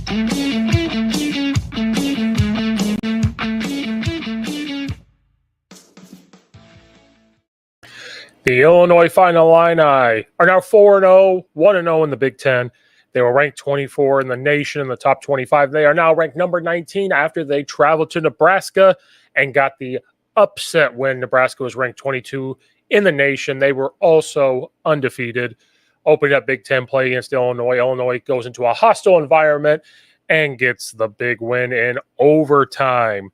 The Illinois Fighting Illini are now 4-0, 1-0 in the Big Ten. They were ranked 24 in the nation in the top 25. They are now ranked number 19 after they traveled to Nebraska and got the upset win. Nebraska was ranked 22 in the nation. They were also undefeated, opening up Big Ten play against Illinois. Illinois goes into a hostile environment and gets the big win in overtime.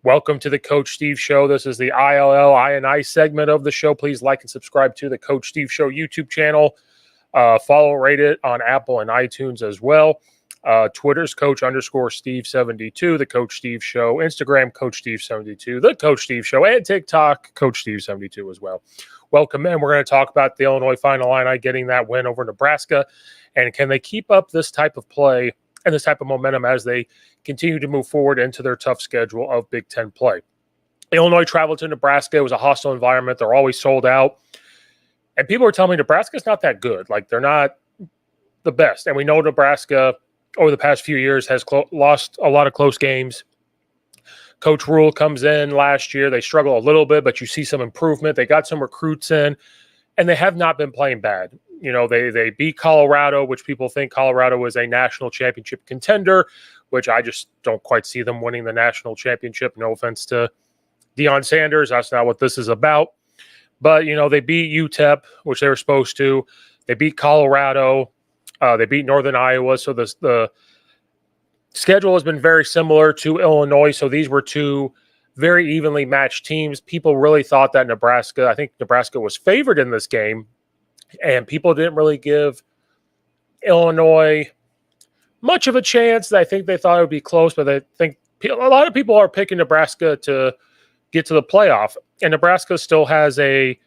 Welcome to the Coach Steve Show. This is the ILL segment of the show. Please like and subscribe to the Coach Steve Show YouTube channel. Follow, rate it on Apple and iTunes as well. Twitter's Coach_Steve72, the Coach Steve Show. Instagram, Coach Steve72, the Coach Steve Show. And TikTok, Coach Steve72 as well. Welcome in. We're going to talk about the Illinois Fighting Illini getting that win over Nebraska. And can they keep up this type of play and this type of momentum as they continue to move forward into their tough schedule of Big Ten play? Illinois traveled to Nebraska. It was a hostile environment. They're always sold out. And people are telling me Nebraska's not that good. Like, they're not the best. And we know Nebraska over the past few years has lost a lot of close games. Coach Rule comes in last year. They struggle a little bit, but you see some improvement. They got some recruits in, and they have not been playing bad. You know, they beat Colorado, which people think Colorado is a national championship contender, which I just don't quite see them winning the national championship. No offense to Deion Sanders. That's not what this is about. But, you know, they beat UTEP, which they were supposed to. They beat Colorado. They beat Northern Iowa. So the schedule has been very similar to Illinois. So these were two very evenly matched teams. People really thought that I think Nebraska was favored in this game. And people didn't really give Illinois much of a chance. I think they thought it would be close, but I think a lot of people are picking Nebraska to get to the playoff. And Nebraska still has a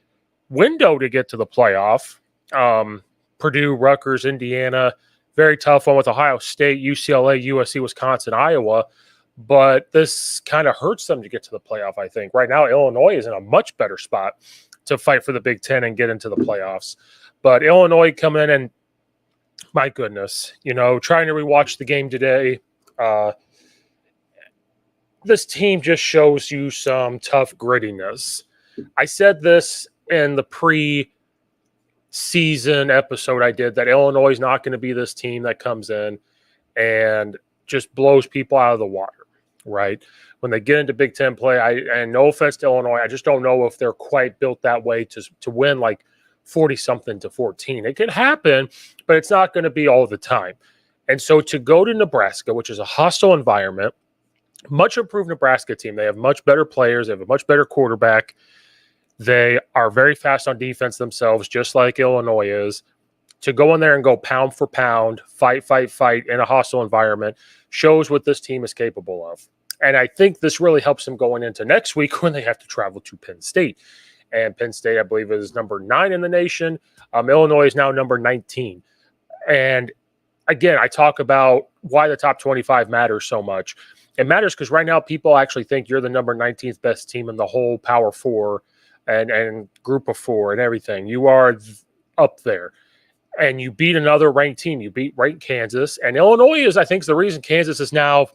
window to get to the playoff. Purdue, Rutgers, Indiana, very tough one with Ohio State, UCLA, USC, Wisconsin, Iowa. But this kind of hurts them to get to the playoff, I think. Right now, Illinois is in a much better spot to fight for the Big Ten and get into the playoffs. But Illinois come in and, my goodness, you know, trying to rewatch the game today, this team just shows you some tough grittiness. I said this in the pre-season episode I did, that Illinois is not going to be this team that comes in and just blows people out of the water, right? When they get into Big Ten play, and no offense to Illinois, I just don't know if they're quite built that way to win like 40-something to 14. It could happen, but it's not going to be all the time. And so to go to Nebraska, which is a hostile environment, much improved Nebraska team. They have much better players. They have a much better quarterback. They are very fast on defense themselves, just like Illinois is. To go in there and go pound for pound, fight in a hostile environment shows what this team is capable of. And I think this really helps them going into next week when they have to travel to Penn State. And Penn State, I believe, is number 9 in the nation. Illinois is now number 19. And again, I talk about why the top 25 matters so much. It matters because right now people actually think you're the number 19th best team in the whole Power 4 and Group of 4 and everything. You are up there. And you beat another ranked team. You beat ranked Kansas. And Illinois is, I think, the reason Kansas is now,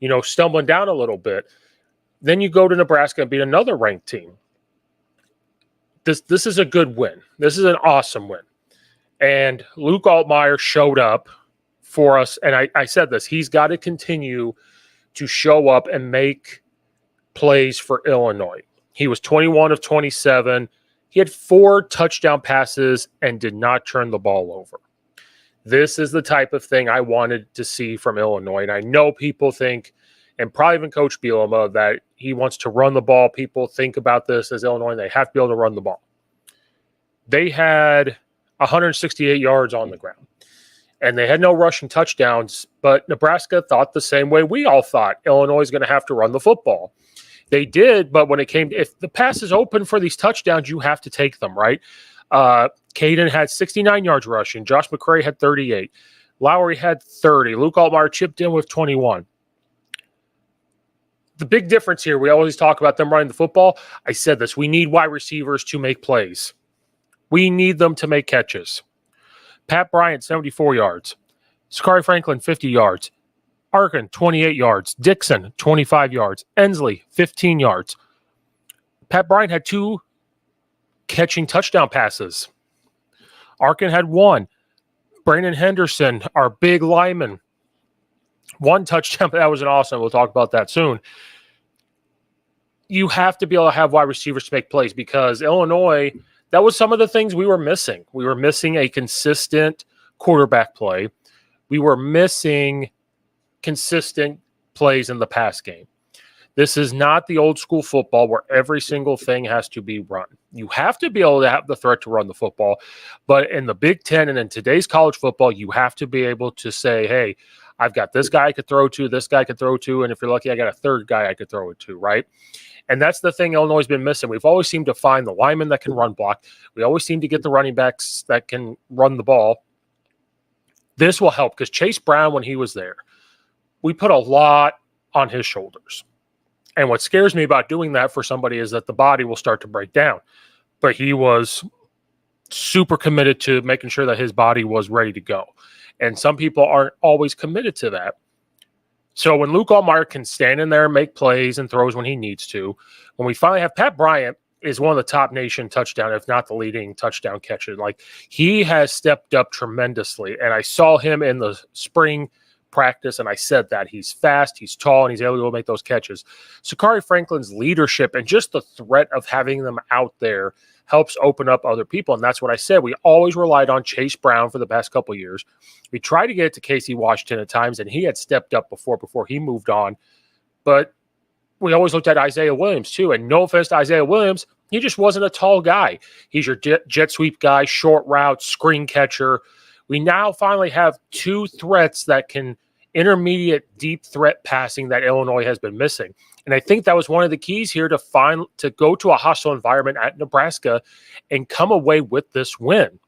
you know, stumbling down a little bit. Then you go to Nebraska and beat another ranked team. This is a good win. This is an awesome win. And Luke Altmaier showed up for us. And I said this. He's got to continue to show up and make plays for Illinois. He was 21 of 27. He had 4 touchdown passes and did not turn the ball over. This is the type of thing I wanted to see from Illinois. And I know people think, and probably even Coach Bielema, that he wants to run the ball. People think about this as Illinois. They have to be able to run the ball. They had 168 yards on the ground. And they had no rushing touchdowns. But Nebraska thought the same way we all thought. Illinois is going to have to run the football. They did, but when it came, if the pass is open for these touchdowns, you have to take them, right? Caden had 69 yards rushing. Josh McCray had 38. Lowry had 30. Luke Altmaier chipped in with 21. The big difference here, we always talk about them running the football. I said this. We need wide receivers to make plays. We need them to make catches. Pat Bryant, 74 yards. Sakari Franklin, 50 yards. Arkin, 28 yards. Dixon, 25 yards. Ensley, 15 yards. Pat Bryant had 2 catching touchdown passes. Arkin had 1. Brandon Henderson, our big lineman, 1 touchdown. That was an awesome. We'll talk about that soon. You have to be able to have wide receivers to make plays because Illinois, that was some of the things we were missing. We were missing a consistent quarterback play. We were missing consistent plays in the pass game. This is not the old school football where every single thing has to be run. You have to be able to have the threat to run the football. But in the Big Ten and in today's college football, you have to be able to say, hey, I've got this guy I could throw to, this guy I could throw to, and if you're lucky, I got a third guy I could throw it to, right? And that's the thing Illinois has been missing. We've always seemed to find the linemen that can run block. We always seem to get the running backs that can run the ball. This will help because Chase Brown, when he was there, we put a lot on his shoulders. And what scares me about doing that for somebody is that the body will start to break down. But he was super committed to making sure that his body was ready to go. And some people aren't always committed to that. So when Luke Altmyer can stand in there and make plays and throws when he needs to, when we finally have Pat Bryant is one of the top nation touchdown, if not the leading touchdown catcher. Like, he has stepped up tremendously. And I saw him in the spring practice, and I said that he's fast, he's tall, and he's able to make those catches. Sakari Franklin's leadership and just the threat of having them out there helps open up other people. And that's what I said. We always relied on Chase Brown for the past couple of years. We tried to get it to Casey Washington at times, and he had stepped up before he moved on. But we always looked at Isaiah Williams too. And no offense to Isaiah Williams, he just wasn't a tall guy. He's your jet sweep guy, short route, screen catcher. We now finally have 2 threats that can intermediate deep threat passing that Illinois has been missing. And I think that was one of the keys here to go to a hostile environment at Nebraska and come away with this win.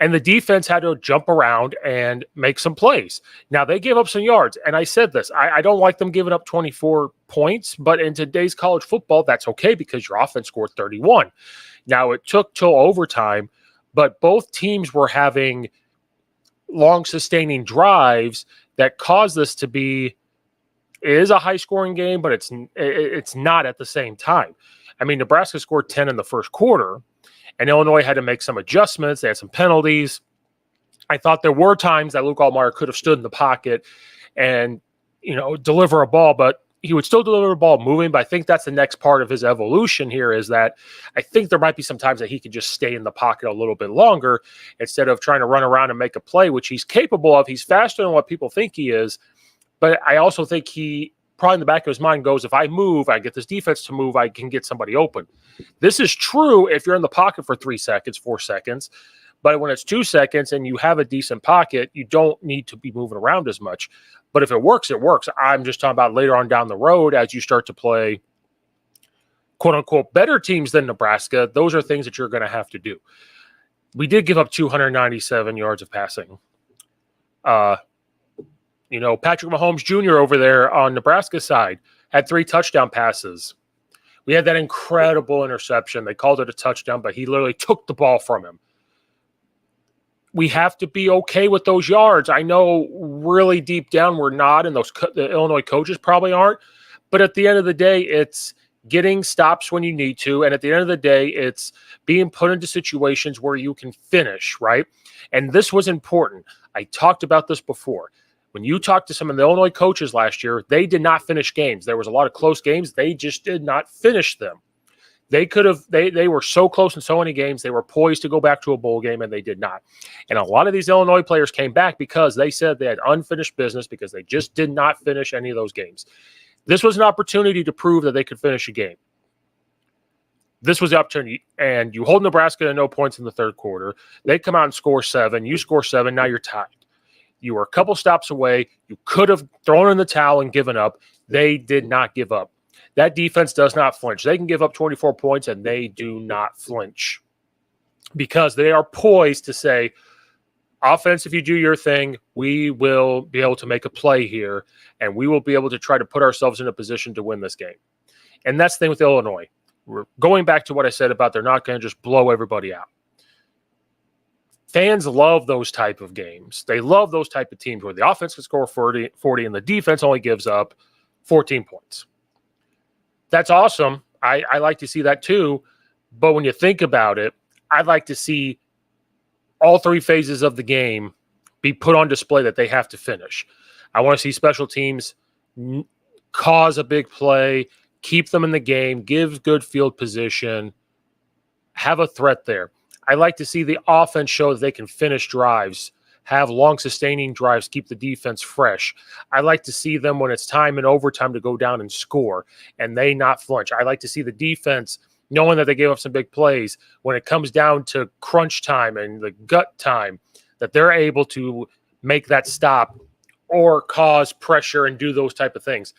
And the defense had to jump around and make some plays. Now, they gave up some yards. And I said this, I don't like them giving up 24 points, but in today's college football, that's okay because your offense scored 31. Now, it took till overtime, but both teams were having long sustaining drives that caused this to be, it is a high scoring game, but it's not at the same time. I mean, Nebraska scored 10 in the first quarter, and Illinois had to make some adjustments. They had some penalties. I thought there were times that Luke Altmyer could have stood in the pocket and, deliver a ball, but he would still deliver the ball moving. But I think that's the next part of his evolution here is that I think there might be some times that he could just stay in the pocket a little bit longer instead of trying to run around and make a play, which he's capable of. He's faster than what people think he is. But I also think he probably in the back of his mind goes, if I move, I get this defense to move, I can get somebody open. This is true if you're in the pocket for 3 seconds, 4 seconds. But when it's 2 seconds and you have a decent pocket, you don't need to be moving around as much. But if it works, it works. I'm just talking about later on down the road as you start to play, quote unquote, better teams than Nebraska. Those are things that you're going to have to do. We did give up 297 yards of passing. Patrick Mahomes Jr. over there on Nebraska's side had 3 touchdown passes. We had that incredible interception. They called it a touchdown, but he literally took the ball from him. We have to be okay with those yards. I know really deep down we're not, and the Illinois coaches probably aren't. But at the end of the day, it's getting stops when you need to. And at the end of the day, it's being put into situations where you can finish, right? And this was important. I talked about this before. When you talked to some of the Illinois coaches last year, they did not finish games. There was a lot of close games. They just did not finish them. They could have, they were so close in so many games. They were poised to go back to a bowl game, and they did not. And a lot of these Illinois players came back because they said they had unfinished business because they just did not finish any of those games. This was an opportunity to prove that they could finish a game. This was the opportunity. And you hold Nebraska to no points in the third quarter. They come out and score 7. You score 7. Now you're tied. You were a couple stops away. You could have thrown in the towel and given up. They did not give up. That defense does not flinch. They can give up 24 points, and they do not flinch because they are poised to say, offense, if you do your thing, we will be able to make a play here, and we will be able to try to put ourselves in a position to win this game. And that's the thing with Illinois. We're going back to what I said about they're not going to just blow everybody out. fans love those type of games. They love those type of teams where the offense can score 40 and the defense only gives up 14 points. That's awesome. I like to see that too. But when you think about it, I'd like to see all three phases of the game be put on display that they have to finish. I want to see special teams cause a big play, keep them in the game, give good field position, have a threat there. I like to see the offense show that they can finish drives, have long sustaining drives, keep the defense fresh. I like to see them when it's time in overtime to go down and score and they not flinch. I like to see the defense knowing that they gave up some big plays when it comes down to crunch time and the gut time, that they're able to make that stop or cause pressure and do those type of things.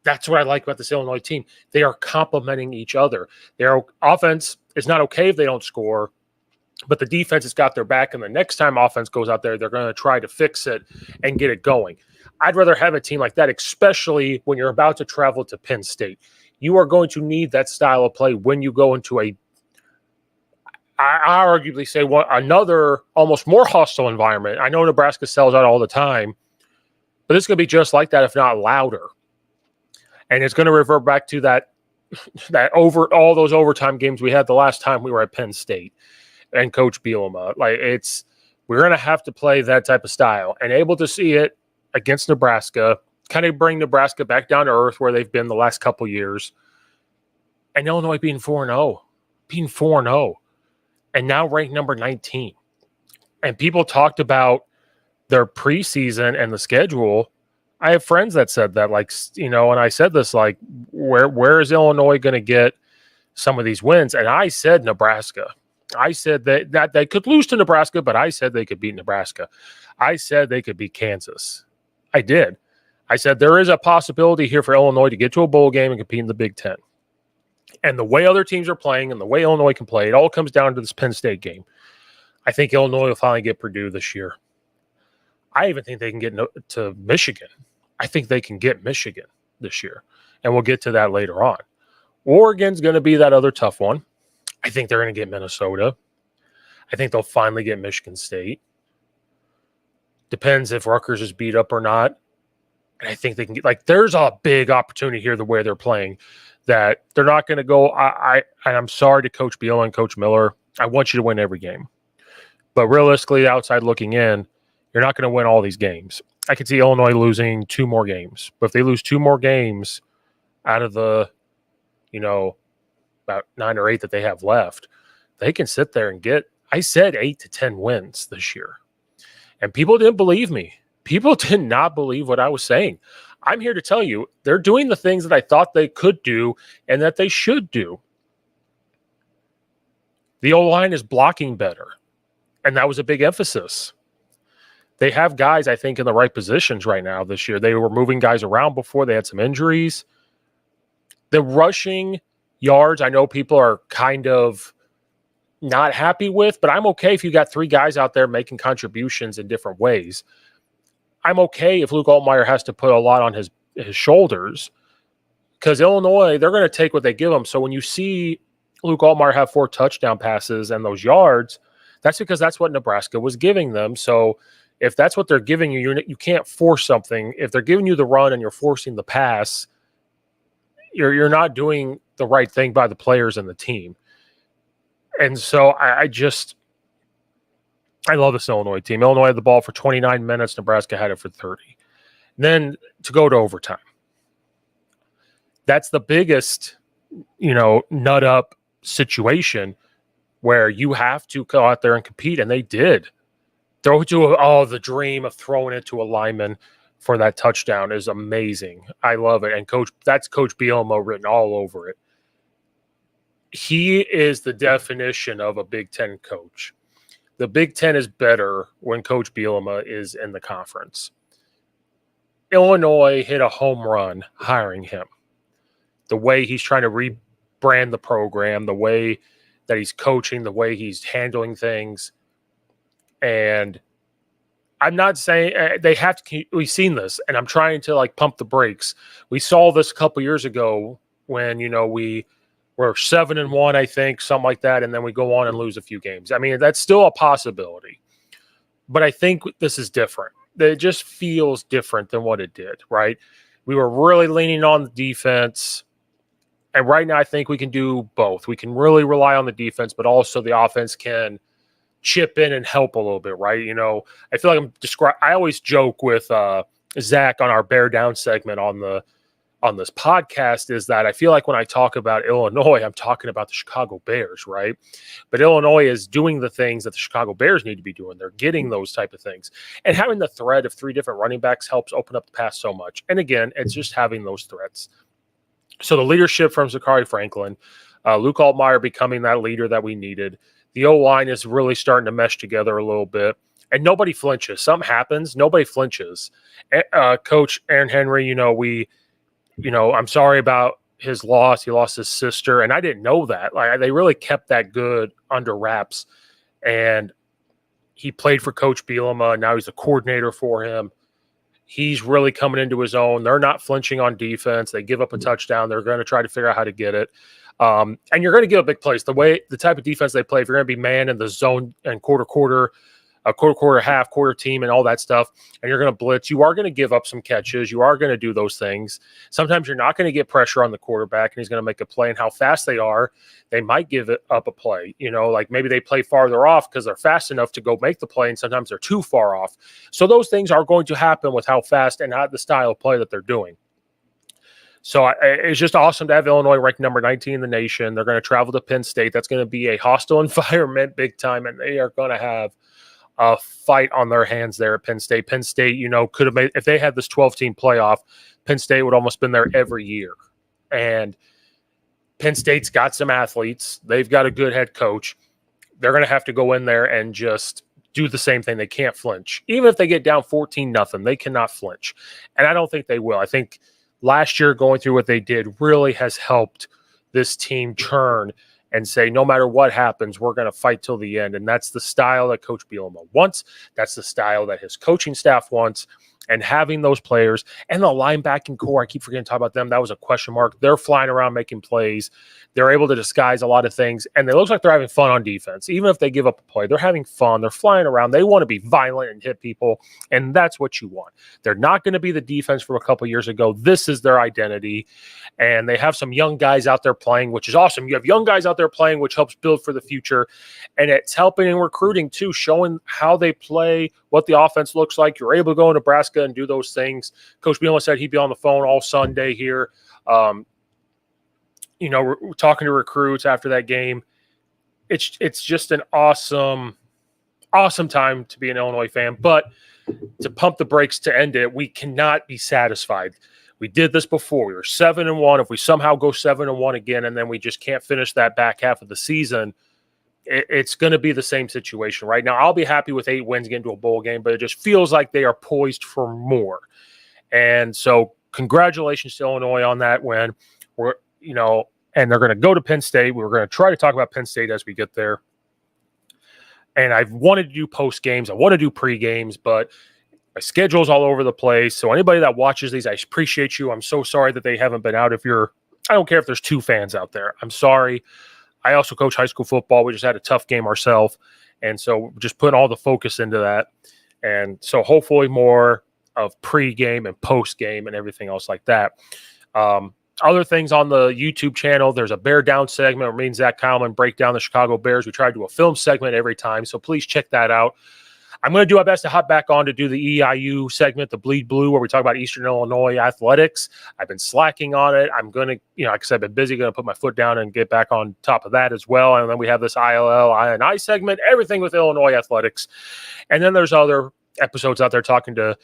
That's what I like about this Illinois team. They are complementing each other. Their offense is not okay if they don't score, but the defense has got their back, and the next time offense goes out there, they're going to try to fix it and get it going. I'd rather have a team like that, especially when you're about to travel to Penn State. You are going to need that style of play when you go into I arguably say another almost more hostile environment. I know Nebraska sells out all the time, but it's going to be just like that, if not louder. And it's going to revert back to that over all those overtime games we had the last time we were at Penn State and Coach Bielema. We're going to have to play that type of style, and able to see it against Nebraska, kind of bring Nebraska back down to earth where they've been the last couple years. And Illinois being 4-0, and now ranked number 19. And people talked about their preseason and the schedule. I have friends that said that, and I said this, where is Illinois going to get some of these wins? And I said Nebraska. I said that they could lose to Nebraska, but I said they could beat Nebraska. I said they could beat Kansas. I did. I said there is a possibility here for Illinois to get to a bowl game and compete in the Big Ten. And the way other teams are playing and the way Illinois can play, it all comes down to this Penn State game. I think Illinois will finally get Purdue this year. I even think they can get to Michigan. I think they can get Michigan this year. And we'll get to that later on. Oregon's going to be that other tough one. I think they're going to get Minnesota. I think they'll finally get Michigan State. Depends if Rutgers is beat up or not. And I think they can get, there's a big opportunity here the way they're playing that they're not going to go. And I'm sorry to Coach Beal and Coach Miller. I want you to win every game. But realistically, outside looking in, you're not going to win all these games. I could see Illinois losing 2 more games. But if they lose 2 more games out of the, about 9 or 8 that they have left, they can sit there and get, I said 8 to 10 wins this year. And people didn't believe me. People did not believe what I was saying. I'm here to tell you, they're doing the things that I thought they could do and that they should do. The O-line is blocking better, and that was a big emphasis. They have guys, I think, in the right positions right now this year. They were moving guys around before. They had some injuries. The rushing yards, I know people are kind of not happy with, but I'm okay if you got 3 guys out there making contributions in different ways. I'm okay if Luke Altmaier has to put a lot on his shoulders, because Illinois, they're going to take what they give them. So when you see Luke Altmaier have 4 touchdown passes and those yards, that's because that's what Nebraska was giving them. So if that's what they're giving you, you can't force something. If they're giving you the run and you're forcing the pass, you're not doing the right thing by the players and the team. And so I love this Illinois team. Illinois had the ball for 29 minutes. Nebraska had it for 30. Then to go to overtime. That's the biggest, nut up situation where you have to go out there and compete, and they did. Throw it to the dream of throwing it to a lineman for that touchdown is amazing. I love it. And that's Coach Bielema written all over it. He is the definition of a Big Ten coach. The Big Ten is better when Coach Bielema is in the conference. Illinois hit a home run hiring him. The way he's trying to rebrand the program, the way that he's coaching, the way he's handling things. And I'm not saying they have to. We've seen this, and I'm trying to pump the brakes. We saw this a couple years ago when we we're 7-1, I think, something like that, and then we go on and lose a few games. I mean, that's still a possibility, but I think this is different. It just feels different than what it did, right? We were really leaning on the defense, and right now I think we can do both. We can really rely on the defense, but also the offense can chip in and help a little bit, right? You know, I feel like I always joke with Zach on our Bear Down segment on this podcast is that I feel like when I talk about Illinois, I'm talking about the Chicago Bears, right? But Illinois is doing the things that the Chicago Bears need to be doing. They're getting those type of things. And having the threat of 3 different running backs helps open up the pass so much. And again, it's just having those threats. So the leadership from Zachary Franklin, Luke Altmaier becoming that leader that we needed. The O-line is really starting to mesh together a little bit. And nobody flinches. Something happens. Nobody flinches. Coach Aaron Henry, I'm sorry about his loss. He lost his sister, and I didn't know that. Like, they really kept that good under wraps. And he played for Coach Bielema, and now he's a coordinator for him. He's really coming into his own. They're not flinching on defense. They give up a touchdown. They're going to try to figure out how to get it. And you're going to give up big plays. The type of defense they play, if you're going to be man in the zone and quarter, half, quarter team, and all that stuff, and you're going to blitz, you are going to give up some catches. You are going to do those things. Sometimes you're not going to get pressure on the quarterback, and he's going to make a play. And how fast they are, they might give it up a play. Like maybe they play farther off because they're fast enough to go make the play, and sometimes they're too far off. So those things are going to happen with how fast and how the style of play that they're doing. So it's just awesome to have Illinois ranked number 19 in the nation. They're going to travel to Penn State. That's going to be a hostile environment big time, and they are going to have a fight on their hands there at Penn State. Penn State, could have made, if they had this 12-team playoff, Penn State would almost been there every year. And Penn State's got some athletes. They've got a good head coach. They're going to have to go in there and just do the same thing. They can't flinch. Even if they get down 14-0, they cannot flinch. And I don't think they will. I think last year going through what they did really has helped this team turn and say, no matter what happens, we're going to fight till the end. And that's the style that Coach Bielema wants. That's the style that his coaching staff wants. And having those players and the linebacking core, I keep forgetting to talk about them. That was a question mark. They're flying around making plays. They're able to disguise a lot of things. And it looks like they're having fun on defense. Even if they give up a play, they're having fun. They're flying around. They want to be violent and hit people. And that's what you want. They're not going to be the defense from a couple years ago. This is their identity. And they have some young guys out there playing, which is awesome. You have young guys out there playing, which helps build for the future. And it's helping in recruiting too, showing how they play, what the offense looks like. You're able to go to Nebraska and do those things. Coach Bielema said he'd be on the phone all Sunday here. We're talking to recruits after that game. It's just an awesome time to be an Illinois fan. But to pump the brakes to end it, we cannot be satisfied. We did this before. We were 7-1. If we somehow go 7-1 again, and then we just can't finish that back half of the season, it's going to be the same situation right now. I'll be happy with 8 wins getting to a bowl game, but it just feels like they are poised for more. And so congratulations to Illinois on that win. And they're going to go to Penn State. We're going to try to talk about Penn State as we get there. And I've wanted to do post games. I want to do pre games, but my schedule's all over the place. So anybody that watches these, I appreciate you. I'm so sorry that they haven't been out. I don't care if there's 2 fans out there. I'm sorry. I also coach high school football. We just had a tough game ourselves. And so just putting all the focus into that. And so hopefully more of pre-game and post-game and everything else like that. Other things on the YouTube channel, there's a Bear Down segment where me and Zach Kyleman break down the Chicago Bears. We try to do a film segment every time, so please check that out. I'm going to do my best to hop back on to do the EIU segment, the Bleed Blue, where we talk about Eastern Illinois athletics. I've been slacking on it. I'm going to, like I said, I've been busy, going to put my foot down and get back on top of that as well. And then we have this ILL, INI segment, everything with Illinois athletics. And then there's other episodes out there talking to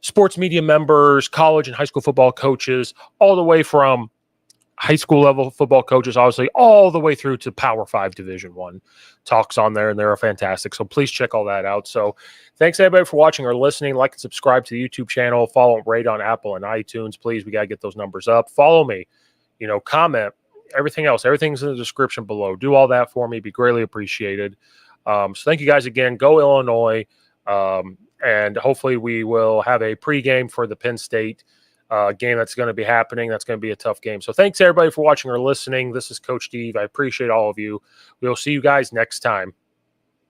sports media members, college and high school football coaches, all the way from high school level football coaches, obviously, all the way through to Power 5 Division I talks on there, and they're fantastic. So please check all that out. So thanks everybody for watching or listening. Like and subscribe to the YouTube channel. Follow and rate on Apple and iTunes. Please, we got to get those numbers up. Follow me, comment, everything else. Everything's in the description below. Do all that for me. Be greatly appreciated. So thank you guys again. Go Illinois. And hopefully we will have a pregame for the Penn State game that's going to be happening. That's going to be a tough game. So thanks everybody for watching or listening. This is Coach Steve. I appreciate all of you. We'll see you guys next time.